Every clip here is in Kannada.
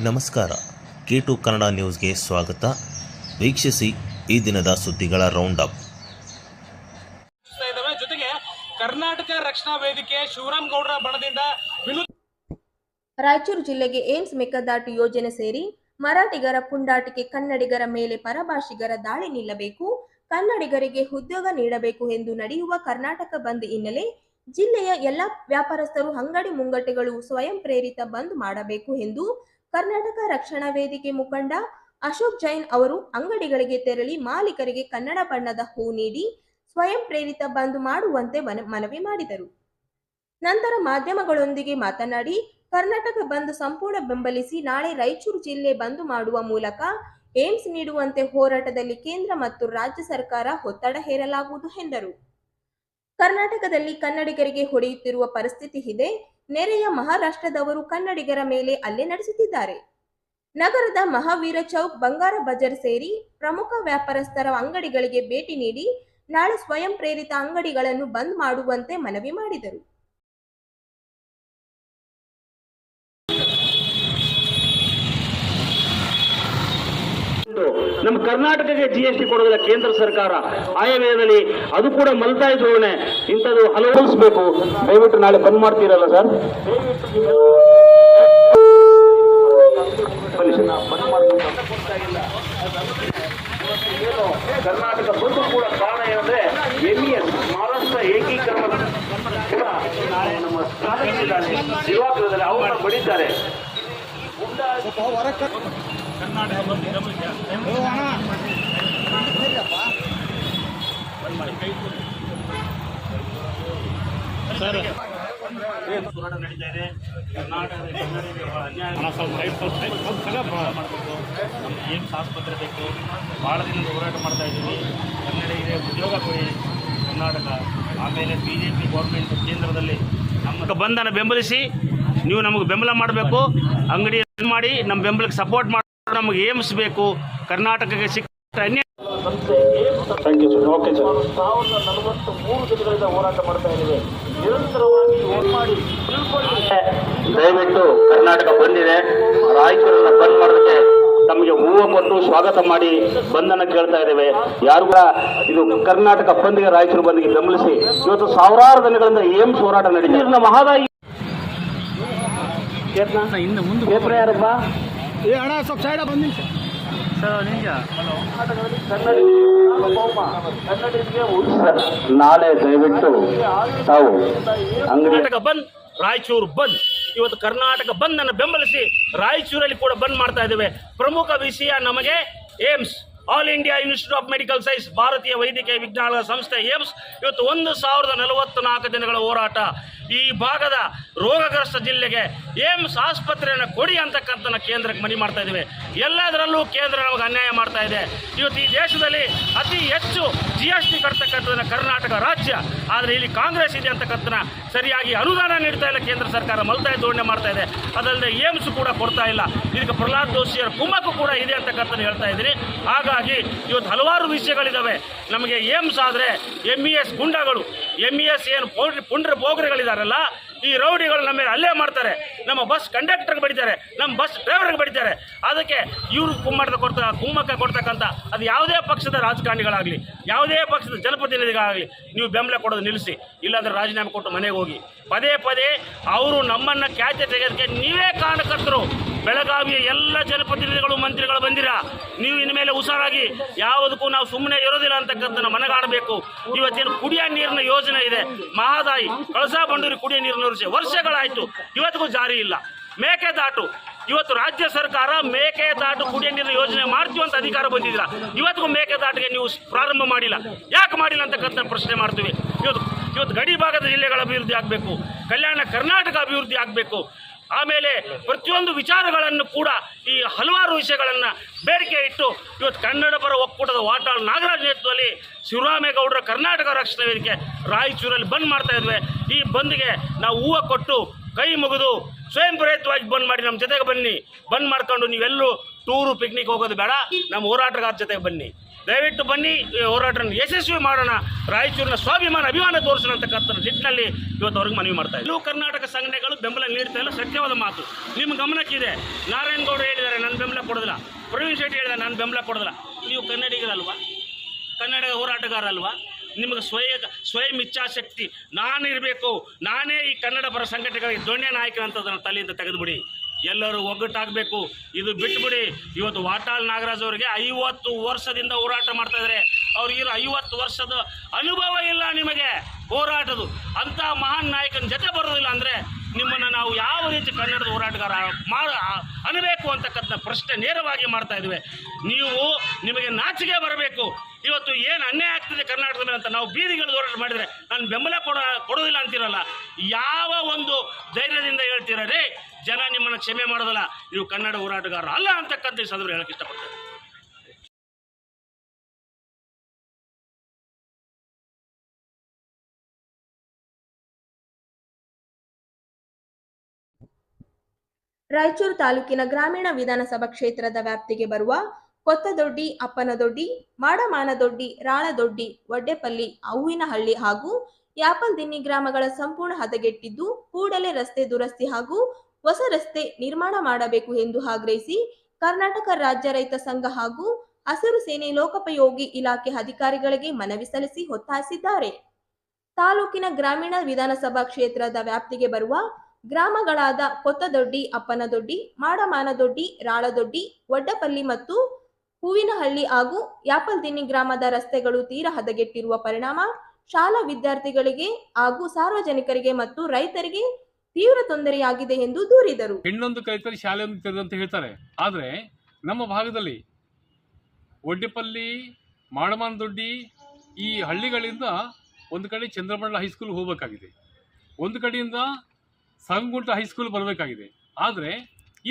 ನಮಸ್ಕಾರ. K2 ಕನ್ನಡ ನ್ಯೂಸ್ಗೆ ಸ್ವಾಗತ. ವೀಕ್ಷಿಸಿ ಈ ದಿನದ ಸುದ್ದಿಗಳ ರೌಂಡ್ ಅಪ್. ಜೊತೆಗೆ ಕರ್ನಾಟಕ ರಕ್ಷಣಾ ವೇದಿಕೆ ಶಿವರಾಮಗೌಡರ ಬಣದಿಂದ ರಾಯಚೂರು ಜಿಲ್ಲೆಗೆ ಏಮ್ಸ್ ಮೇಕೆದಾಟು ಯೋಜನೆ ಸೇರಿ ಮರಾಠಿಗರ ಪುಂಡಾಟಿಕೆ, ಕನ್ನಡಿಗರ ಮೇಲೆ ಪರಭಾಷಿಗರ ದಾಳಿ ನಿಲ್ಲಬೇಕು, ಕನ್ನಡಿಗರಿಗೆ ಉದ್ಯೋಗ ನೀಡಬೇಕು ಎಂದು ನಡೆಯುವ ಕರ್ನಾಟಕ ಬಂದ್ ಹಿನ್ನೆಲೆ ಜಿಲ್ಲೆಯ ಎಲ್ಲ ವ್ಯಾಪಾರಸ್ಥರು, ಅಂಗಡಿ ಮುಂಗಟ್ಟುಗಳು ಸ್ವಯಂ ಪ್ರೇರಿತ ಬಂದ್ ಮಾಡಬೇಕು ಎಂದು ಕರ್ನಾಟಕ ರಕ್ಷಣಾ ವೇದಿಕೆ ಮುಖಂಡ ಅಶೋಕ್ ಜೈನ್ ಅವರು ಅಂಗಡಿಗಳಿಗೆ ತೆರಳಿ ಮಾಲೀಕರಿಗೆ ಕನ್ನಡ ಬಣ್ಣದ ಹೂ ನೀಡಿ ಸ್ವಯಂ ಪ್ರೇರಿತ ಬಂದ್ ಮಾಡುವಂತೆ ಮನವಿ ಮಾಡಿದರು. ನಂತರ ಮಾಧ್ಯಮಗಳೊಂದಿಗೆ ಮಾತನಾಡಿ, ಕರ್ನಾಟಕ ಬಂದ್ ಸಂಪೂರ್ಣ ಬೆಂಬಲಿಸಿ ನಾಳೆ ರಾಯಚೂರು ಜಿಲ್ಲೆ ಬಂದ್ ಮಾಡುವ ಮೂಲಕ ಏಮ್ಸ್ ನೀಡುವಂತೆ ಹೋರಾಟದಲ್ಲಿ ಕೇಂದ್ರ ಮತ್ತು ರಾಜ್ಯ ಸರ್ಕಾರ ಒತ್ತಡ ಹೇರಲಾಗುವುದು ಎಂದರು. ಕರ್ನಾಟಕದಲ್ಲಿ ಕನ್ನಡಿಗರಿಗೆ ಹೊಡೆಯುತ್ತಿರುವ ಪರಿಸ್ಥಿತಿ ಇದೆ. ನೆರೆಯ ಮಹಾರಾಷ್ಟ್ರದವರು ಕನ್ನಡಿಗರ ಮೇಲೆ ಹಲ್ಲೆ ನಡೆಸುತ್ತಿದ್ದಾರೆ. ನಗರದ ಮಹಾವೀರ ಚೌಕ್, ಬಂಗಾರ ಬಜಾರ್ ಸೇರಿ ಪ್ರಮುಖ ವ್ಯಾಪಾರಸ್ಥರ ಅಂಗಡಿಗಳಿಗೆ ಭೇಟಿ ನೀಡಿ ನಾಳೆ ಸ್ವಯಂ ಪ್ರೇರಿತ ಅಂಗಡಿಗಳನ್ನು ಬಂದ್ ಮಾಡುವಂತೆ ಮನವಿ ಮಾಡಿದರು. ನಮ್ಮ ಕರ್ನಾಟಕಕ್ಕೆ GST ಕೊಡೋದಿಲ್ಲ ಕೇಂದ್ರ ಸರ್ಕಾರ. ಆಯವ್ಯಯದಲ್ಲಿ ಅದು ಕೂಡ ಮಲ್ತಾಯಿ ಧೋರಣೆ, ಇಂಥದ್ದು ಹಲವರಿಸಬೇಕು. ದಯವಿಟ್ಟು ನಾಳೆ ಬಂದ್ ಮಾಡ್ತೀರಲ್ಲ ಸರ್, ಕರ್ನಾಟಕ ಬಂದು ಕೂಡ ಕಾರಣ ಏನಂದ್ರೆ MES ಮಹಾರಾಷ್ಟ್ರ ಏಕೀಕರಣ ಕೂಡ ನಾಳೆ ನಮ್ಮ ದಿವಾಕರದಲ್ಲಿ ಅವರ ಬಡಿದ್ದಾರೆ. ಹೋರಾಟ ನಡೀತಾ ಇದೆ. ಕರ್ನಾಟಕದ ಮಾಡಬೇಕು, ನಮ್ಗೆ ಏಮ್ಸ್ ಆಸ್ಪತ್ರೆ ಬೇಕು. ಭಾಳ ದಿನದ ಹೋರಾಟ ಮಾಡ್ತಾ ಇದ್ದೀವಿ. ಕನ್ನಡಿಗರಿಗೆ ಉದ್ಯೋಗ ಕೊಡಿ ಕರ್ನಾಟಕ. ಆಮೇಲೆ BJP ಗೌರ್ಮೆಂಟ್ ಕೇಂದ್ರದಲ್ಲಿ ನಮ್ಮ ಬಂಧನ ಬೆಂಬಲಿಸಿ ನೀವು ನಮಗೆ ಬೆಂಬಲ ಮಾಡಬೇಕು. ಅಂಗಡಿ ಮಾಡಿ ನಮ್ಮ ಬೆಂಬಲಕ್ಕೆ ಸಪೋರ್ಟ್ ಮಾಡಿ. ನಮಗೆ ಏಮ್ಸ್ ಬೇಕು. ಕರ್ನಾಟಕಕ್ಕೆ ಸಿಕ್ಕ ಅನ್ಯಾಯ. 1043 ದಿನಗಳಿಂದ ಹೋರಾಟ ಮಾಡ್ತಾ ಇದ್ದೀವಿ. ನಿರಂತರವಾಗಿ ಓಟ್ ಮಾಡಿ ದಯವಿಟ್ಟು ಕರ್ನಾಟಕ ಬಂದಿದೆ. ರಾಯಚೂರನ್ನ ಬಂದ್ ಮಾಡೋದಕ್ಕೆ ತಮಗೆ ಹೂವು ಕೊಟ್ಟು ಸ್ವಾಗತ ಮಾಡಿ ಬಂಧನ ಕೇಳ್ತಾ ಇದ್ದೇವೆ. ಯಾರು ಕೂಡ ಇದು ಕರ್ನಾಟಕ ಬಂದ್ಗೆ, ರಾಯಚೂರು ಬಂದ್ಗೆ ಬೆಂಬಲಿಸಿ. ಇವತ್ತು ಸಾವಿರಾರು ದಿನಗಳಿಂದ ಏಮ್ಸ್ ಹೋರಾಟ ನಡೀತಿದೆ. ಮಹಾದಾಯಿ ಯಾರಪ್ಪ ನಾಳೆ ದಯವಿಟ್ಟು ತಾವು ಕರ್ನಾಟಕ ಬಂದ್, ರಾಯಚೂರು ಬಂದ್. ಇವತ್ತು ಕರ್ನಾಟಕ ಬಂದ್ ಅನ್ನು ಬೆಂಬಲಿಸಿ ರಾಯಚೂರಲ್ಲಿ ಕೂಡ ಬಂದ್ ಮಾಡ್ತಾ ಇದ್ದೇವೆ. ಪ್ರಮುಖ ವಿಷಯ ನಮಗೆ AIIMS, All India Institute of Medical Science, ಭಾರತೀಯ ವೈದ್ಯಕೀಯ ವಿಜ್ಞಾನಗಳ ಸಂಸ್ಥೆ ಏಮ್ಸ್. ಇವತ್ತು 1044 ದಿನಗಳ ಹೋರಾಟ. ಈ ಭಾಗದ ರೋಗಗ್ರಸ್ತ ಜಿಲ್ಲೆಗೆ ಏಮ್ಸ್ ಆಸ್ಪತ್ರೆಯನ್ನು ಕೊಡಿ ಅಂತಕ್ಕಂಥ ಕೇಂದ್ರಕ್ಕೆ ಮನವಿ ಮಾಡ್ತಾ ಇದ್ದೇವೆ. ಎಲ್ಲದರಲ್ಲೂ ಕೇಂದ್ರ ನಮಗೆ ಅನ್ಯಾಯ ಮಾಡ್ತಾ ಇದೆ. ಇವತ್ತು ಈ ದೇಶದಲ್ಲಿ ಅತಿ ಹೆಚ್ಚು GST ಕಟ್ತಕ್ಕಂಥದ್ದನ್ನು ಕರ್ನಾಟಕ ರಾಜ್ಯ. ಆದರೆ ಇಲ್ಲಿ ಕಾಂಗ್ರೆಸ್ ಇದೆ ಅಂತಕ್ಕಂಥ ಸರಿಯಾಗಿ ಅನುದಾನ ನೀಡ್ತಾ ಇಲ್ಲ ಕೇಂದ್ರ ಸರ್ಕಾರ. ಮಲ್ತಾಯಿ ಧೋರಣೆ ಮಾಡ್ತಾ ಇದೆ. ಅದಲ್ಲದೆ ಏಮ್ಸ್ ಕೂಡ ಕೊಡ್ತಾ ಇಲ್ಲ. ಇದಕ್ಕೆ ಪ್ರಹ್ಲಾದ್ ಜೋಶಿಯವರ ಕುಮ್ಮಕ್ಕು ಕೂಡ ಇದೆ ಅಂತಕ್ಕಂಥ ಹೇಳ್ತಾ ಇದ್ದೀನಿ. ಹಾಗಾಗಿ ಇವತ್ತು ಹಲವಾರು ವಿಷಯಗಳಿದ್ದಾವೆ. ನಮಗೆ ಏಮ್ಸ್ ಆದರೆ MES ಗುಂಡಗಳು, MES ಏನು ಪುಂಡ್ರ ಬೋಗರಿಗಳಿದಾರಲ್ಲ, ಈ ರೌಡಿಗಳು ನಮ್ಮ ಮೇಲೆ ಹಲ್ಲೆ ಮಾಡ್ತಾರೆ. ನಮ್ಮ ಬಸ್ ಕಂಡಕ್ಟರ್ಗೆ ಬಡಿತಾರೆ, ನಮ್ಮ ಬಸ್ ಡ್ರೈವರ್ಗೆ ಬಡಿತಾರೆ. ಅದಕ್ಕೆ ಇವರು ಕುಮ್ಮಕ್ಕ ಕೊಡ್ತಕ್ಕಂಥ ಅದು ಯಾವುದೇ ಪಕ್ಷದ ರಾಜಕಾರಣಿಗಳಾಗಲಿ, ಯಾವುದೇ ಪಕ್ಷದ ಜನಪ್ರತಿನಿಧಿಗಳಾಗಲಿ ನೀವು ಬೆಂಬಲ ಕೊಡೋದು ನಿಲ್ಲಿಸಿ. ಇಲ್ಲಾಂದರೆ ರಾಜೀನಾಮೆ ಕೊಟ್ಟು ಮನೆಗೆ ಹೋಗಿ. ಪದೇ ಪದೇ ಅವರು ನಮ್ಮನ್ನು ಖ್ಯಾತೆ ತೆಗೆಯೋದಕ್ಕೆ ನೀವೇ ಕಾರಣಕರ್ತರು. ಬೆಳಗಾವಿಯ ಎಲ್ಲ ಜನಪ್ರತಿನಿಧಿಗಳು, ಮಂತ್ರಿಗಳು ಬಂದಿರಾ. ನೀವು ಇನ್ಮೇಲೆ ಹುಷಾರಾಗಿ, ಯಾವುದಕ್ಕೂ ನಾವು ಸುಮ್ಮನೆ ಇರೋದಿಲ್ಲ ಅಂತಕ್ಕಂಥ ಮನಗಾಣಬೇಕು. ಇವತ್ತೇನು ಕುಡಿಯೋ ನೀರಿನ ಯೋಜನೆ ಇದೆ, ಮಹಾದಾಯಿ ಕಳಸಾ ಬಂಡೂರಿ ಕುಡಿಯೋ ನೀರಿನ ಯೋಜನೆ ವರ್ಷಗಳಾಯಿತು, ಇವತ್ತಿಗೂ ಜಾರಿ ಇಲ್ಲ. ಮೇಕೆದಾಟು, ಇವತ್ತು ರಾಜ್ಯ ಸರ್ಕಾರ ಮೇಕೆದಾಟು ಕುಡಿಯೋ ನೀರಿನ ಯೋಜನೆ ಮಾಡ್ತೀವಿ ಅಂತ ಅಧಿಕಾರ ಬಂದಿದ್ದೀರಾ. ಇವತ್ತಿಗೂ ಮೇಕೆದಾಟಿಗೆ ನೀವು ಪ್ರಾರಂಭ ಮಾಡಿಲ್ಲ. ಯಾಕೆ ಮಾಡಿಲ್ಲ ಅಂತಕ್ಕಂಥ ಪ್ರಶ್ನೆ ಮಾಡ್ತೀವಿ. ಇವತ್ತು ಗಡಿ ಭಾಗದ ಜಿಲ್ಲೆಗಳ ಅಭಿವೃದ್ಧಿ ಆಗಬೇಕು, ಕಲ್ಯಾಣ ಕರ್ನಾಟಕ ಅಭಿವೃದ್ಧಿ ಆಗಬೇಕು. ಆಮೇಲೆ ಪ್ರತಿಯೊಂದು ವಿಚಾರಗಳನ್ನು ಕೂಡ ಈ ಹಲವಾರು ವಿಷಯಗಳನ್ನು ಬೇಡಿಕೆ ಇಟ್ಟು ಇವತ್ತು ಕನ್ನಡ ಪರ ಒಕ್ಕೂಟದ ವಾಟಾಳ್ ನಾಗರಾಜ್ ನೇತೃತ್ವದಲ್ಲಿ ಶಿವರಾಮೇಗೌಡರ ಕರ್ನಾಟಕ ರಕ್ಷಣಾ ವೇದಿಕೆ ರಾಯಚೂರಲ್ಲಿ ಬಂದ್ ಮಾಡ್ತಾ ಇದ್ವಿ. ಈ ಬಂದ್ಗೆ ನಾವು ಹೂವು ಕೊಟ್ಟು ಕೈ ಮುಗಿದು ಸ್ವಯಂ ಪ್ರೇರಿತವಾಗಿ ಬಂದ್ ಮಾಡಿ ನಮ್ಮ ಜೊತೆಗೆ ಬನ್ನಿ. ಬಂದ್ ಮಾಡ್ಕೊಂಡು ನೀವೆಲ್ಲೂ ಟೂರು ಪಿಕ್ನಿಕ್ ಹೋಗೋದು ಬೇಡ, ನಮ್ಮ ಹೋರಾಟಗಾರ ಜೊತೆಗೆ ಬನ್ನಿ. ದಯವಿಟ್ಟು ಬನ್ನಿ, ಈ ಹೋರಾಟವನ್ನು ಯಶಸ್ವಿ ಮಾಡೋಣ, ರಾಯಚೂರಿನ ಸ್ವಾಭಿಮಾನ ಅಭಿಮಾನ ತೋರಿಸೋಣ ಅಂತಕ್ಕಂಥ ನಿಟ್ಟಿನಲ್ಲಿ ಇವತ್ತು ಅವ್ರಿಗೆ ಮನವಿ ಮಾಡ್ತಾ ಇದ್ದೀವಿ. ಕರ್ನಾಟಕ ಸಂಘಟನೆಗಳು ಬೆಂಬಲ ನೀಡ್ತಾ ಇಲ್ಲ, ಸತ್ಯವಾದ ಮಾತು. ನಿಮ್ಮ ಗಮನಕ್ಕಿದೆ, ನಾರಾಯಣಗೌಡ ಹೇಳಿದ್ದಾರೆ ನಾನು ಬೆಂಬಲ ಕೊಡೋದಿಲ್ಲ, ಪ್ರವೀಣ್ ಶೆಟ್ಟಿ ಹೇಳಿದ್ದಾರೆ ನಾನು ಬೆಂಬಲ ಕೊಡೋದಿಲ್ಲ. ನೀವು ಕನ್ನಡಿಗರಲ್ವಾ, ಕನ್ನಡ ಹೋರಾಟಗಾರಲ್ವಾ? ನಿಮಗೆ ಸ್ವಯಂ ಇಚ್ಛಾಶಕ್ತಿ ನಾನಿರಬೇಕು, ನಾನೇ ಈ ಕನ್ನಡ ಪರ ಸಂಘಟನೆಗಳಿಗೆ ದೊಣ್ಣೆ ನಾಯಕ ಅಂತದನ್ನು ತಲೆಯಿಂದ ತೆಗೆದುಬಿಡಿ. ಎಲ್ಲರೂ ಒಗ್ಗಟ್ಟಾಗಬೇಕು. ಇದು ಬಿಟ್ಟುಬಿಡಿ. ಇವತ್ತು ವಾಟಾಳ್ ನಾಗರಾಜ್ ಅವರಿಗೆ 50 ವರ್ಷದಿಂದ ಹೋರಾಟ ಮಾಡ್ತಾ ಇದ್ದಾರೆ. ಅವ್ರಿಗೆ 50 ವರ್ಷದ ಅನುಭವ ಇಲ್ಲ ನಿಮಗೆ ಹೋರಾಟದು. ಅಂಥ ಮಹಾನ್ ನಾಯಕನ ಜೊತೆ ಬರೋದಿಲ್ಲ ಅಂದರೆ ನಿಮ್ಮನ್ನು ನಾವು ಯಾವ ರೀತಿ ಕನ್ನಡದ ಹೋರಾಟಗಾರ ಅನ್ನಬೇಕು ಅಂತಕ್ಕಂಥ ಪ್ರಶ್ನೆ ನೇರವಾಗಿ ಮಾಡ್ತಾ ಇದ್ವಿ. ನಿಮಗೆ ನಾಚಿಕೆ ಬರಬೇಕು. ಇವತ್ತು ಏನು ಅನ್ಯಾಯ ಆಗ್ತದೆ ಕರ್ನಾಟಕದ ಮೇಲೆ ಅಂತ ನಾವು ಬೀದಿಗಳು ಹೋರಾಟ ಮಾಡಿದರೆ ನಾನು ಬೆಂಬಲ ಕೊಡೋದಿಲ್ಲ ಅಂತೀರಲ್ಲ, ಯಾವ ಒಂದು ಧೈರ್ಯದಿಂದ ಹೇಳ್ತೀರೇ? ಜನ ನಿಮ್ಮನ್ನು ಕ್ಷಮೆ ಮಾಡೋದಿಲ್ಲ. ನೀವು ಕನ್ನಡ ಹೋರಾಟಗಾರ ಅಲ್ಲ ಅಂತಕ್ಕಂಥ ಈ ಸಂದರ್ಭ ಹೇಳಕ್ಕೆ ಇಷ್ಟಪಡ್ತಾರೆ. ರಾಯಚೂರು ತಾಲೂಕಿನ ಗ್ರಾಮೀಣ ವಿಧಾನಸಭಾ ಕ್ಷೇತ್ರದ ವ್ಯಾಪ್ತಿಗೆ ಬರುವ ಕೊತ್ತದೊಡ್ಡಿ, ಅಪ್ಪನದೊಡ್ಡಿ, ಮಾಡಮಾನದೊಡ್ಡಿ, ರಾಳದೊಡ್ಡಿ, ವಡ್ಡೆಪಲ್ಲಿ, ಹೂವಿನಹಳ್ಳಿ ಹಾಗೂ ಯಾಪಲ್ದಿನ್ನಿ ಗ್ರಾಮಗಳ ಸಂಪೂರ್ಣ ಹದಗೆಟ್ಟಿದ್ದು ಕೂಡಲೇ ರಸ್ತೆ ದುರಸ್ತಿ ಹಾಗೂ ಹೊಸ ರಸ್ತೆ ನಿರ್ಮಾಣ ಮಾಡಬೇಕು ಎಂದು ಆಗ್ರಹಿಸಿ ಕರ್ನಾಟಕ ರಾಜ್ಯ ರೈತ ಸಂಘ ಹಾಗೂ ಹಸಿರು ಸೇನೆ ಲೋಕೋಪಯೋಗಿ ಇಲಾಖೆ ಅಧಿಕಾರಿಗಳಿಗೆ ಮನವಿ ಸಲ್ಲಿಸಿ ಒತ್ತಾಯಿಸಿದ್ದಾರೆ. ತಾಲೂಕಿನ ಗ್ರಾಮೀಣ ವಿಧಾನಸಭಾ ಕ್ಷೇತ್ರದ ವ್ಯಾಪ್ತಿಗೆ ಬರುವ ಗ್ರಾಮಗಳಾದ ಕೊತ್ತದೊಡ್ಡಿ, ಅಪ್ಪನದೊಡ್ಡಿ, ಮಾಡಮಾನದೊಡ್ಡಿ, ರಾಳದೊಡ್ಡಿ, ವಡ್ಡಪಲ್ಲಿ ಮತ್ತು ಹೂವಿನಹಳ್ಳಿ ಹಾಗೂ ಯಾಪಲ್ದಿನ್ನಿ ಗ್ರಾಮದ ರಸ್ತೆಗಳು ತೀರಾ ಹದಗೆಟ್ಟಿರುವ ಪರಿಣಾಮ ಶಾಲಾ ವಿದ್ಯಾರ್ಥಿಗಳಿಗೆ ಹಾಗೂ ಸಾರ್ವಜನಿಕರಿಗೆ ಮತ್ತು ರೈತರಿಗೆ ತೀವ್ರ ತೊಂದರೆಯಾಗಿದೆ ಎಂದು ದೂರಿದರು. ಹೆಣ್ಣೊಂದು ಕಲಿತರೆ ಶಾಲೆಯೊಂದು ತೆರೆದು ಅಂತ ಹೇಳ್ತಾರೆ. ಆದರೆ ನಮ್ಮ ಭಾಗದಲ್ಲಿ ಒಡ್ಡೆಪಲ್ಲಿ, ಮಾಡಮಾನದೊಡ್ಡಿ ಈ ಹಳ್ಳಿಗಳಿಂದ ಒಂದು ಕಡೆ ಚಂದ್ರಬಂಡ ಹೈಸ್ಕೂಲ್ ಹೋಗಬೇಕಾಗಿದೆ, ಒಂದು ಕಡೆಯಿಂದ ಸಂಗುಂಟ ಹೈಸ್ಕೂಲ್ ಬರಬೇಕಾಗಿದೆ. ಆದರೆ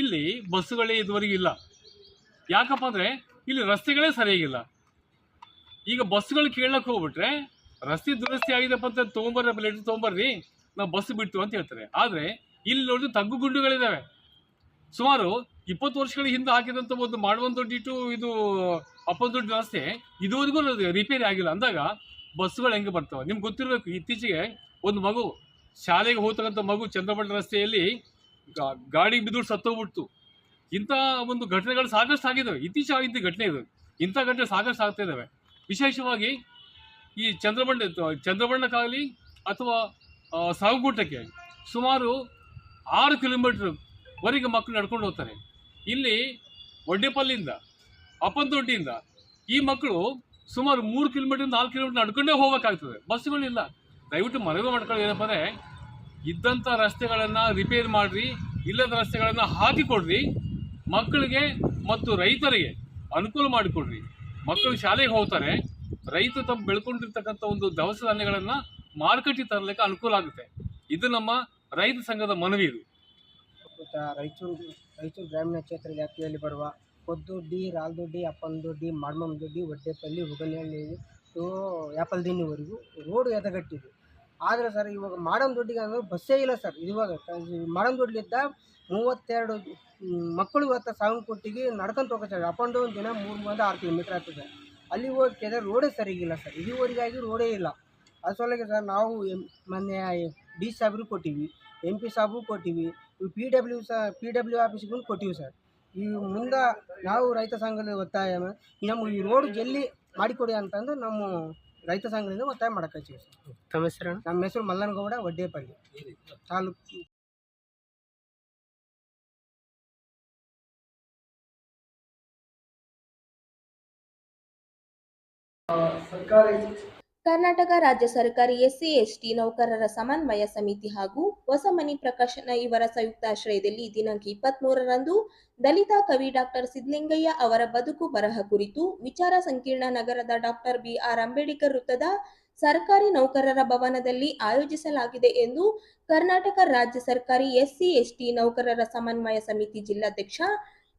ಇಲ್ಲಿ ಬಸ್ಸುಗಳೇ ಇದುವರೆಗೆ ಇಲ್ಲ. ಯಾಕಪ್ಪ ಅಂದರೆ ಇಲ್ಲಿ ರಸ್ತೆಗಳೇ ಸರಿಯಾಗಿಲ್ಲ. ಈಗ ಬಸ್ಸುಗಳು ಕೇಳಕ್ಕೆ ಹೋಗ್ಬಿಟ್ರೆ ರಸ್ತೆ ದುರಸ್ತಿ ಆಗಿದೆಪ್ಪ ಅಂತ ತೊಗೊಂಬರ್ರಿ ನಾವು ಬಸ್ ಬಿಟ್ಟು ಅಂತ ಹೇಳ್ತಾರೆ. ಆದರೆ ಇಲ್ಲಿ ನೋಡಿದ್ರೆ ತಗ್ಗು ಗುಂಡುಗಳಿದ್ದಾವೆ. ಸುಮಾರು 20 ವರ್ಷಗಳ ಹಿಂದೆ ಹಾಕಿದಂಥ ಒಂದು ಮಾಡಮಾನದೊಡ್ಡಿ ಟು ಇದು ಅಪ್ಪನದೊಡ್ಡಿ ರಸ್ತೆ ಇದುವರೆಗೂ ರಿಪೇರಿ ಆಗಿಲ್ಲ. ಅಂದಾಗ ಬಸ್ಸುಗಳು ಹೆಂಗೆ ಬರ್ತವೆ? ನಿಮ್ಗೆ ಗೊತ್ತಿರಬೇಕು, ಇತ್ತೀಚೆಗೆ ಒಂದು ಮಗು ಶಾಲೆಗೆ ಹೋಗ್ತಕ್ಕಂಥ ಮಗು ಚಂದ್ರಬಂಡ ರಸ್ತೆಯಲ್ಲಿ ಗಾಡಿ ಬಿದ್ದು ಸತ್ತೋಗ್ಬಿಡ್ತು. ಇಂಥ ಒಂದು ಘಟನೆಗಳು ಸಾಕಷ್ಟು ಆಗಿದ್ದಾವೆ. ಇತ್ತೀಚೆಗೆ ಘಟನೆ ಇದು. ಇಂಥ ಘಟನೆ ಸಾಕಷ್ಟು ಆಗ್ತಾ ಇದ್ದಾವೆ. ವಿಶೇಷವಾಗಿ ಈ ಚಂದ್ರಬಂಡಕ್ಕಾಗಲಿ ಅಥವಾ ಸಾಗುಗುಟ್ಟಕ್ಕೆ ಸುಮಾರು 6 ಕಿಲೋಮೀಟರ್ವರೆಗೆ ಮಕ್ಕಳು ನಡ್ಕೊಂಡು ಹೋಗ್ತಾರೆ. ಇಲ್ಲಿ ಒಡ್ಡೆಪಲ್ಲಿಂದ ಅಪ್ಪನದೊಡ್ಡಿಯಿಂದ ಈ ಮಕ್ಕಳು ಸುಮಾರು 3 ಕಿಲೋಮೀಟರ್ 4 ಕಿಲೋಮೀಟರ್ ನಡ್ಕೊಂಡೇ ಹೋಗ್ಬೇಕಾಗ್ತದೆ. ಬಸ್ಸುಗಳಿಲ್ಲ. ದಯವಿಟ್ಟು ಮನವಿ ಮಾಡ್ಕೊಳ್ಳಿ, ಏನಪ್ಪ ಅಂದರೆ ಇದ್ದಂಥ ರಸ್ತೆಗಳನ್ನು ರಿಪೇರ್ ಮಾಡಿರಿ, ಇಲ್ಲದ ರಸ್ತೆಗಳನ್ನು ಹಾಕಿಕೊಡ್ರಿ, ಮಕ್ಕಳಿಗೆ ಮತ್ತು ರೈತರಿಗೆ ಅನುಕೂಲ ಮಾಡಿಕೊಡ್ರಿ. ಮಕ್ಕಳು ಶಾಲೆಗೆ ಹೋಗ್ತಾರೆ, ರೈತ ತಮ್ಮ ಬೆಳ್ಕೊಂಡಿರ್ತಕ್ಕಂಥ ಒಂದು ದವಸ ಧಾನ್ಯಗಳನ್ನು ಮಾರುಕಟ್ಟೆ ತರಲಿಕ್ಕೆ ಅನುಕೂಲ ಆಗುತ್ತೆ. ಇದು ನಮ್ಮ ರೈತ ಸಂಘದ ಮನವಿ. ಇದು ರಾಯಚೂರು ಗ್ರಾಮೀಣ ಕ್ಷೇತ್ರ ವ್ಯಾಪ್ತಿಯಲ್ಲಿ ಬರುವ ಕೊದ್ದೊಡ್ಡಿ, ರಾಳದೊಡ್ಡಿ, ಅಪ್ಪನದೊಡ್ಡಿ, ಮಾಡಮಾನದೊಡ್ಡಿ, ವಡ್ಡೆಪಲ್ಲಿ, ಹುಗನಹಳ್ಳಿ ಯಾಪಲ್ದಿನ್ನಿವರೆಗೂ ರೋಡ್ ಎದಗಟ್ಟಿದೆ. ಆದರೆ ಸರ್ ಇವಾಗ ಮಾಡಮಾನದೊಡ್ಡಿಗೆ ಅಂದರೆ ಬಸ್ಸೇ ಇಲ್ಲ ಸರ್. ಇವಾಗ ಮಾಡಮಾನದೊಡ್ಡಿಲಿದ್ದ 32 ಮಕ್ಕಳು ಇವತ್ತು ಸಾಗನಕೋಟೆಗೆ ನಡ್ಕೊಂತ ಹೋಗ್ತಾರೆ. ಅಪ್ ಆ್ಯಂಡ್ ಡೌನ್ ದಿನ 3-6 ಕಿಲೋಮೀಟರ್ ಆಗ್ತದೆ. ಅಲ್ಲಿ ಹೋಗ್ತಿದ್ರೆ ರೋಡೇ ಸರಿಗಿಲ್ಲ ಸರ್. ಇದುವರೆಗಾಗಿ ರೋಡೇ ಇಲ್ಲ. ಅದು ಸಲುವಾಗಿ ಸರ್ ನಾವು ಮೊನ್ನೆ ಡಿ ಸಾಹೇಬ್ರಿಗೆ ಕೊಟ್ಟಿವಿ, MP ಸಾಹೇಬ್ಗೂ ಕೊಟ್ಟಿವಿ, PW ಆಫೀಸ್ಗೂ ಕೊಟ್ಟಿವಿ ಸರ್. ಈ ಮುಂದೆ ನಾವು ರೈತ ಸಂಘದ ಒತ್ತಾಯ ನಮ್ಗೆ ಈ ರೋಡ್ ಜಲ್ದಿ ಮಾಡಿಕೊಡಿ ಅಂತಂದು ನಮ್ಮ ರೈತ ಸಂಘದಿಂದ ಒತ್ತಾಯ ಮಾಡಕತ್ತೀವಿ ಸರ್. ತಮ್ಮ ಹೆಸರು? ನಮ್ಮ ಹೆಸರು ಮಲ್ಲನಗೌಡ, ವಡ್ಡೆಪಲ್ಲಿ ತಾಲೂಕು. ಕರ್ನಾಟಕ ರಾಜ್ಯ ಸರ್ಕಾರಿ SC ST ನೌಕರರ ಸಮನ್ವಯ ಸಮಿತಿ ಹಾಗೂ ಹೊಸಮನಿ ಪ್ರಕಾಶನ ಇವರ ಸಂಯುಕ್ತಾಶ್ರಯದಲ್ಲಿ ದಿನಾಂಕ 23ರಂದು ದಲಿತ ಕವಿ ಡಾಕ್ಟರ್ ಸಿದ್ದಲಿಂಗಯ್ಯ ಅವರ ಬದುಕು ಬರಹ ಕುರಿತು ವಿಚಾರ ಸಂಕಿರಣ ನಗರದ ಡಾಕ್ಟರ್ BR ಅಂಬೇಡ್ಕರ್ ವೃತ್ತದ ಸರ್ಕಾರಿ ನೌಕರರ ಭವನದಲ್ಲಿ ಆಯೋಜಿಸಲಾಗಿದೆ ಎಂದು ಕರ್ನಾಟಕ ರಾಜ್ಯ ಸರ್ಕಾರಿ SC ST ನೌಕರರ ಸಮನ್ವಯ ಸಮಿತಿ ಜಿಲ್ಲಾಧ್ಯಕ್ಷ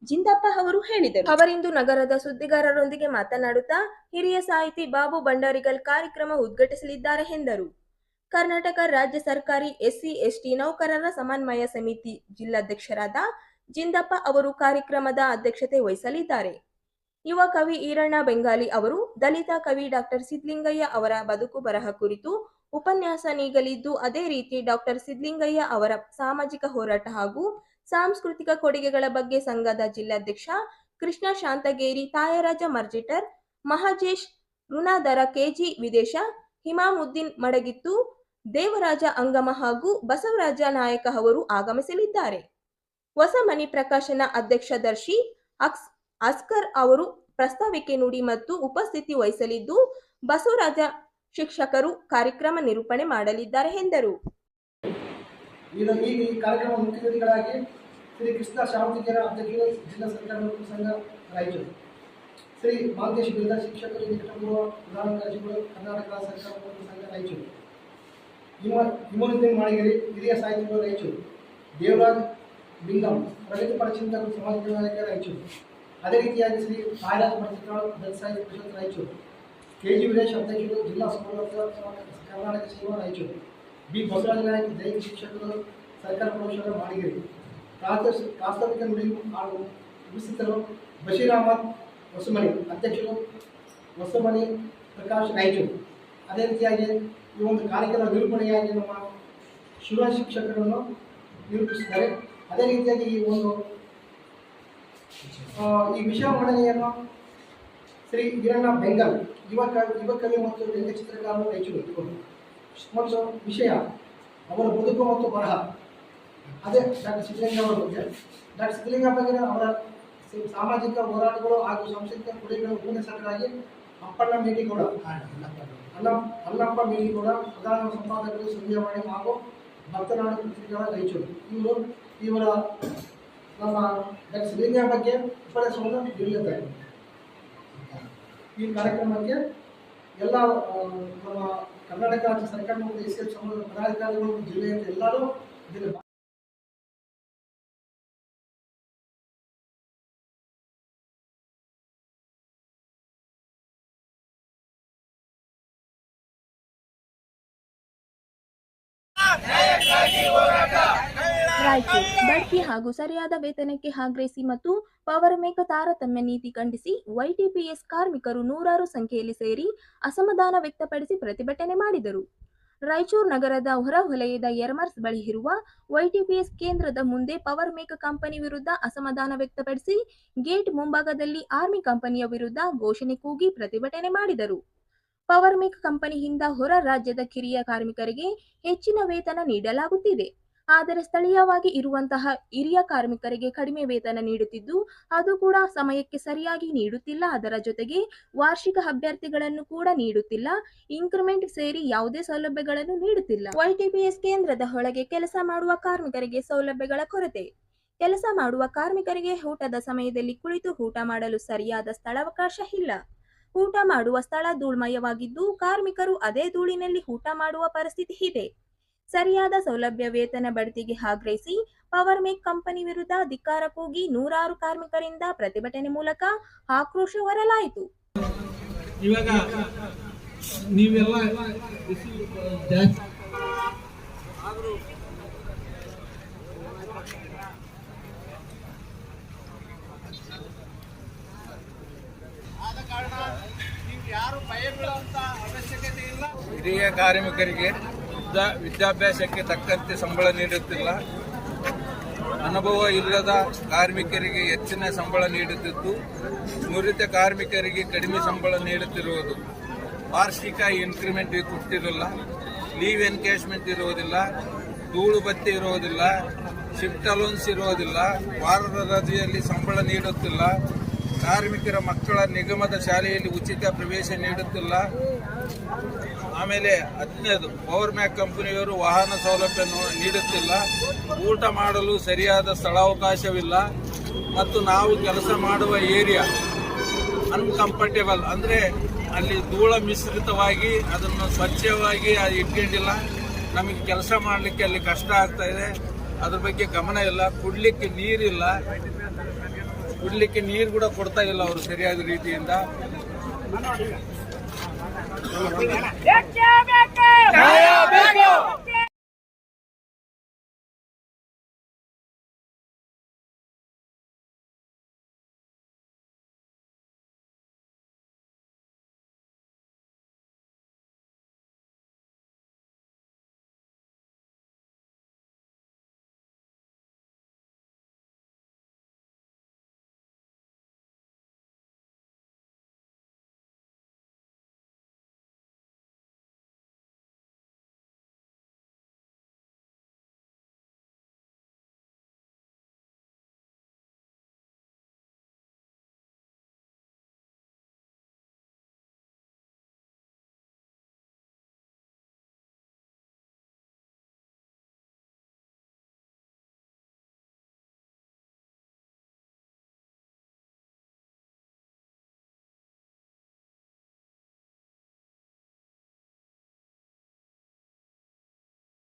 ಜಿಂದಪ್ಪ ಅವರು ಹೇಳಿದರು. ಅವರಿಂದು ನಗರದ ಸುದ್ದಿಗಾರರೊಂದಿಗೆ ಮಾತನಾಡುತ್ತಾ ಹಿರಿಯ ಸಾಹಿತಿ ಬಾಬು ಭಂಡಾರಿಗಲ್ ಕಾರ್ಯಕ್ರಮ ಉದ್ಘಾಟಿಸಲಿದ್ದಾರೆ ಎಂದರು. ಕರ್ನಾಟಕ ರಾಜ್ಯ ಸರ್ಕಾರಿ SC ST ನೌಕರರ ಸಮನ್ವಯ ಸಮಿತಿ ಜಿಲ್ಲಾಧ್ಯಕ್ಷರಾದ ಜಿಂದಪ್ಪ ಅವರು ಕಾರ್ಯಕ್ರಮದ ಅಧ್ಯಕ್ಷತೆ ವಹಿಸಲಿದ್ದಾರೆ. ಯುವ ಕವಿ ಈರಣ್ಣ ಬೆಂಗಾಲಿ ಅವರು ದಲಿತ ಕವಿ ಡಾಕ್ಟರ್ ಸಿದ್ಲಿಂಗಯ್ಯ ಅವರ ಬದುಕು ಬರಹ ಕುರಿತು ಉಪನ್ಯಾಸ ನೀಡಲಿದ್ದು, ಅದೇ ರೀತಿ ಡಾಕ್ಟರ್ ಸಿದ್ಲಿಂಗಯ್ಯ ಅವರ ಸಾಮಾಜಿಕ ಹೋರಾಟ ಹಾಗೂ ಸಾಂಸ್ಕೃತಿಕ ಕೊಡುಗೆಗಳ ಬಗ್ಗೆ ಸಂಘದ ಜಿಲ್ಲಾಧ್ಯಕ್ಷ ಕೃಷ್ಣ ಶಾಂತಗೇರಿ, ತಾಯರಾಜ ಮರ್ಜಿಟರ್, ಮಹಾಜೇಶ್ ಋಣಾಧರ, ಕೆಜಿ ವಿದೇಶ, ಹಿಮಾಮುದ್ದೀನ್ ಮಡಗಿತ್ತು, ದೇವರಾಜ ಅಂಗಮ ಹಾಗೂ ಬಸವರಾಜ ನಾಯಕ ಅವರು ಆಗಮಿಸಲಿದ್ದಾರೆ. ಹೊಸಮನಿ ಪ್ರಕಾಶನ ಅಧ್ಯಕ್ಷದರ್ಶಿ ಅಸ್ಕರ್ ಅವರು ಪ್ರಸ್ತಾವಿಕೆ ನುಡಿ ಮತ್ತು ಉಪಸ್ಥಿತಿ ವಹಿಸಲಿದ್ದು, ಬಸವರಾಜ ಶಿಕ್ಷಕರು ಕಾರ್ಯಕ್ರಮ ನಿರೂಪಣೆ ಮಾಡಲಿದ್ದಾರೆ ಎಂದರು. ಈ ಕಾರ್ಯಕ್ರಮ ಮುಖ್ಯ ಅತಿಥಿಗಳಾಗಿ ಶ್ರೀ ಕೃಷ್ಣ ಶಾಂತಗೇರಿ, ಅಧ್ಯಕ್ಷರು, ಜಿಲ್ಲಾ ಸರ್ಕಾರ ಸಂಘ ರಾಯಚೂರು, ಶ್ರೀ ಮಾಂತೇಶ್ ಬಿಲ್ದಾರ್, ಶಿಕ್ಷಕರು, ನಿಕಟಪೂರ್ವ ಪ್ರಧಾನ ಕಾರ್ಯದರ್ಶಿಗಳು, ಕರ್ನಾಟಕ ಸರ್ಕಾರ ಸಂಘ ರಾಯಚೂರು, ಹಿಮೋನಿದ್ದೀನ್ ಮಾಳಿಗೇರಿ, ಹಿರಿಯ ಸಾಹಿತಿಗಳು ರಾಯಚೂರು, ದೇವರಾಜ್ ಬಿಂಗಂ, ಪ್ರಗತಿಪರ ಚಿಂತಕರು, ಸಮಾಜ ನಾಯಕ ರಾಯಚೂರು, ಅದೇ ರೀತಿಯಾಗಿ ಶ್ರೀ ತಾಯರಾಜ ಮರ್ಜಿಟರ್, ದಲಿತ ಸಾಹಿತ್ಯ ಪರಿಷತ್ ರಾಯಚೂರು, ಕೆಜಿ ವಿದೇಶ ಅಧ್ಯಕ್ಷರು, ಜಿಲ್ಲಾ ಕರ್ನಾಟಕ ಸೇವಾ ರಾಯಚೂರು, ಬಿ ಬಸವರಾಜ ನಾಯಕ್, ದೈಹಿಕ ಶಿಕ್ಷಕರು, ಸರ್ಕಾರ ಪ್ರೌಢಶಾಲಾ ಮಾಳಿಗೇರಿ, ಪ್ರಾಸ್ತಾವಿಕ ನುಡಿ ಉಪಸ್ಥಿತರು ಬಶೀರ್ ಅಹಮದ್ ಹೊಸಮನಿ, ಅಧ್ಯಕ್ಷರು ಹೊಸಮನಿ ಪ್ರಕಾಶ್ ರಾಯಚೂರು. ಅದೇ ರೀತಿಯಾಗಿ ಈ ಒಂದು ಕಾರ್ಯಕ್ರಮ ನಿರೂಪಣೆಯಾಗಿ ನಮ್ಮ ಶಿವ ಶಿಕ್ಷಕರನ್ನು ನಿರೂಪಿಸಿದ್ದಾರೆ. ಅದೇ ರೀತಿಯಾಗಿ ಈ ವಿಷಯ ಮಂಡನೆಯನ್ನು ಶ್ರೀ ಈರಣ್ಣ ಬೆಂಗಲ್, ಯುವ ಕವಿ ಮತ್ತು ವ್ಯಂಗ್ಯಚಿತ್ರಕಾರರು ರಾಯಚೂರು. ಮತ್ತು ವಿಷಯ ಅವರ ಬದುಕು ಮತ್ತು ಬರಹ, ಅದೇ ಡಾಕ್ಟರ್ ಸಿದ್ಧಲಿಂಗ ಅವರ ಬಗ್ಗೆ. ಡಾಕ್ಟರ್ ಸಿದ್ಧಲಿಂಗ ಬಗ್ಗೆ ಅವರ ಸಾಮಾಜಿಕ ಹೋರಾಟಗಳು ಹಾಗೂ ಸಾಂಸ್ಕೃತಿಕ ಕೊಡುಗೆಗಳ ಉಪನ್ಯಾಸಕರಾಗಿ ಅಪ್ಪಣ್ಣ ಮೇಟಿಗೌಡ, ಅಲ್ಲಪ್ಪ ಮೇಟಿಗೌಡ, ಪ್ರಧಾನ ಸಂಪಾದಕರು ಸಂಧ್ಯವಾಣಿ ಹಾಗೂ ಭಕ್ತನಾಡು ಪತ್ರಿಕೆಗಳ ರಾಯಚೂರು. ಇವರ ನಮ್ಮ ಡಾಕ್ಟರ್ ಸಿದ್ಧಲಿಂಗ ಬಗ್ಗೆ ಉಪನ್ಯಾಸವನ್ನು ನೀಡಲಿದ್ದಾರೆ. ಈ ಕಾರ್ಯಕ್ರಮಕ್ಕೆ ಎಲ್ಲ ನಮ್ಮ ಕರ್ನಾಟಕ ರಾಜ್ಯ ಸರ್ಕಾರ ಮತ್ತು ಎಸ್ಎಫ್ ಸಮಾಜದ ಪದಾಧಿಕಾರಿಗಳು, ಜಿಲ್ಲೆಯ ಎಲ್ಲರೂ ಇದನ್ನು ರಾಯಚೂರು ಬಡ್ತಿ ಹಾಗೂ ಸರಿಯಾದ ವೇತನಕ್ಕೆ ಆಗ್ರಹಿಸಿ ಮತ್ತು ಪವರ್ ಮೇಕ್ ತಾರತಮ್ಯ ನೀತಿ ಖಂಡಿಸಿ ವೈಟಿಪಿಎಸ್ ಕಾರ್ಮಿಕರು ನೂರಾರು ಸಂಖ್ಯೆಯಲ್ಲಿ ಸೇರಿ ಅಸಮಾಧಾನ ವ್ಯಕ್ತಪಡಿಸಿ ಪ್ರತಿಭಟನೆ ಮಾಡಿದರು. ರಾಯಚೂರು ನಗರದ ಹೊರವಲಯದ ಯರ್ಮರ್ಸ್ ಬಳಿ ಇರುವ ವೈಟಿಪಿಎಸ್ ಕೇಂದ್ರದ ಮುಂದೆ ಪವರ್ ಮೇಕ್ ಕಂಪನಿ ವಿರುದ್ಧ ಅಸಮಾಧಾನ ವ್ಯಕ್ತಪಡಿಸಿ ಗೇಟ್ ಮುಂಭಾಗದಲ್ಲಿ ಆರ್ಮಿ ಕಂಪನಿಯ ವಿರುದ್ಧ ಘೋಷಣೆ ಕೂಗಿ ಪ್ರತಿಭಟನೆ ಮಾಡಿದರು. ಪವರ್ ಮೇಕ್ ಕಂಪನಿಯಿಂದ ಹೊರ ರಾಜ್ಯದ ಕಿರಿಯ ಕಾರ್ಮಿಕರಿಗೆ ಹೆಚ್ಚಿನ ವೇತನ ನೀಡಲಾಗುತ್ತಿದೆ. ಆದರೆ ಸ್ಥಳೀಯವಾಗಿ ಇರುವಂತಹ ಹಿರಿಯ ಕಾರ್ಮಿಕರಿಗೆ ಕಡಿಮೆ ವೇತನ ನೀಡುತ್ತಿದ್ದು, ಅದು ಕೂಡ ಸಮಯಕ್ಕೆ ಸರಿಯಾಗಿ ನೀಡುತ್ತಿಲ್ಲ. ಅದರ ಜೊತೆಗೆ ವಾರ್ಷಿಕ ಅಭ್ಯರ್ಥಿಗಳನ್ನು ಕೂಡ ನೀಡುತ್ತಿಲ್ಲ. ಇನ್ಕ್ರಿಮೆಂಟ್ ಸೇರಿ ಯಾವುದೇ ಸೌಲಭ್ಯಗಳನ್ನು ನೀಡುತ್ತಿಲ್ಲ. ವೈಟಿಪಿಎಸ್ ಕೇಂದ್ರದ ಒಳಗೆ ಕೆಲಸ ಮಾಡುವ ಕಾರ್ಮಿಕರಿಗೆ ಸೌಲಭ್ಯಗಳ ಕೊರತೆ. ಕೆಲಸ ಮಾಡುವ ಕಾರ್ಮಿಕರಿಗೆ ಊಟದ ಸಮಯದಲ್ಲಿ ಕುಳಿತು ಊಟ ಮಾಡಲು ಸರಿಯಾದ ಸ್ಥಳಾವಕಾಶ ಇಲ್ಲ. ಊಟ ಮಾಡುವ ಸ್ಥಳ ಧೂಳ್ಮಯವಾಗಿದ್ದು, ಕಾರ್ಮಿಕರು ಅದೇ ಧೂಳಿನಲ್ಲಿ ಊಟ ಮಾಡುವ ಪರಿಸ್ಥಿತಿ ಇದೆ. ಸರಿಯಾದ ಸೌಲಭ್ಯ, ವೇತನ ಬಡ್ತಿಗೆ ಆಗ್ರಹಿಸಿ ಪವರ್ ಮೇಕ್ ಕಂಪನಿ ವಿರುದ್ಧ ಧಿಕ್ಕಾರ ಕೂಗಿ ನೂರಾರು ಕಾರ್ಮಿಕರಿಂದ ಪ್ರತಿಭಟನೆ ಮೂಲಕ ಆಕ್ರೋಶ ಹೊರಲಾಯಿತು. ಇವಾಗ ನೀವೆಲ್ಲ ಹಿರಿಯ ಕಾರ್ಮಿಕರಿಗೆ ವಿದ್ಯಾಭ್ಯಾಸಕ್ಕೆ ತಕ್ಕಂತೆ ಸಂಬಳ ನೀಡುತ್ತಿಲ್ಲ. ಅನುಭವ ಇಲ್ಲದ ಕಾರ್ಮಿಕರಿಗೆ ಹೆಚ್ಚಿನ ಸಂಬಳ ನೀಡುತ್ತಿದ್ದು, ನುರಿತ ಕಾರ್ಮಿಕರಿಗೆ ಕಡಿಮೆ ಸಂಬಳ ನೀಡುತ್ತಿರುವುದು. ವಾರ್ಷಿಕ ಇನ್ಕ್ರಿಮೆಂಟ್ ಕೊಟ್ಟಿರಲಿಲ್ಲ, ಲೀವ್ ಎನ್ಕೇಜ್ಮೆಂಟ್ ಇರುವುದಿಲ್ಲ, ಧೂಳು ಬತ್ತಿ ಇರುವುದಿಲ್ಲ, ಶಿಫ್ಟ್ ಅಲೋನ್ಸ್ ಇರುವುದಿಲ್ಲ, ವಾರದ ರಜೆಯಲ್ಲಿ ಸಂಬಳ ನೀಡುತ್ತಿಲ್ಲ, ಕಾರ್ಮಿಕರ ಮಕ್ಕಳ ನಿಗಮದ ಶಾಲೆಯಲ್ಲಿ ಉಚಿತ ಪ್ರವೇಶ ನೀಡುತ್ತಿಲ್ಲ. ಆಮೇಲೆ 15 ಪವರ್ ಮ್ಯಾಕ್ ಕಂಪನಿಯವರು ವಾಹನ ಸೌಲಭ್ಯ ನೀಡುತ್ತಿಲ್ಲ. ಊಟ ಮಾಡಲು ಸರಿಯಾದ ಸ್ಥಳಾವಕಾಶವಿಲ್ಲ ಮತ್ತು ನಾವು ಕೆಲಸ ಮಾಡುವ ಏರಿಯಾ ಅನ್ಕಂಫರ್ಟೇಬಲ್, ಅಂದರೆ ಅಲ್ಲಿ ಧೂಳ ಮಿಶ್ರಿತವಾಗಿ ಅದನ್ನು ಸ್ವಚ್ಛವಾಗಿ ಇಟ್ಕೊಂಡಿಲ್ಲ. ನಮಗೆ ಕೆಲಸ ಮಾಡಲಿಕ್ಕೆ ಅಲ್ಲಿ ಕಷ್ಟ ಆಗ್ತಾ ಇದೆ. ಅದ್ರ ಬಗ್ಗೆ ಗಮನ ಇಲ್ಲ. ಕುಡ್ಲಿಕ್ಕೆ ನೀರಿಲ್ಲ, ಕುಡ್ಲಿಕ್ಕೆ ನೀರು ಕೂಡ ಕೊಡ್ತಾ ಇಲ್ಲ ಅವರು ಸರಿಯಾದ ರೀತಿಯಿಂದ. ನ್ಯಾಯ